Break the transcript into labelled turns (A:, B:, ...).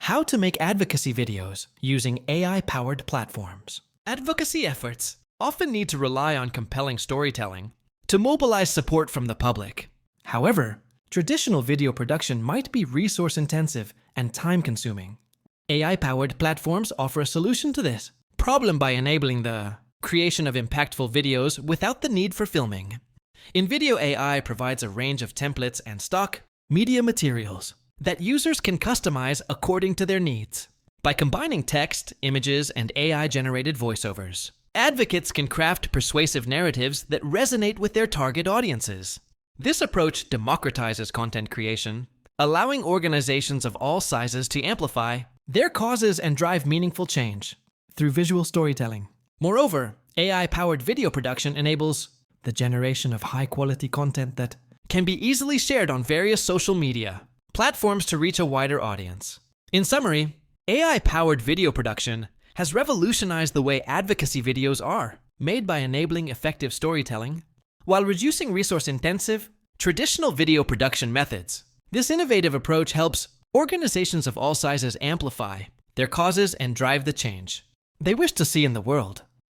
A: How to make advocacy videos using AI-powered platforms. Advocacy efforts often need to rely on compelling storytelling to mobilize support from the public. However, traditional video production might be resource-intensive and time-consuming. AI-powered platforms offer a solution to this problem by enabling the creation of impactful videos without the need for filming. InVideo AI provides a range of templates and stock media materials that users can customize according to their needs. By combining text, images, and AI-generated voiceovers, advocates can craft persuasive narratives that resonate with their target audiences. This approach democratizes content creation, allowing organizations of all sizes to amplify their causes and drive meaningful change through visual storytelling. Moreover, AI-powered video production enables the generation of high-quality content that can be easily shared on various social media platforms to reach a wider audience. In summary, AI-powered video production has revolutionized the way advocacy videos are made by enabling effective storytelling while reducing resource-intensive, traditional video production methods. This innovative approach helps organizations of all sizes amplify their causes and drive the change they wish to see in the world.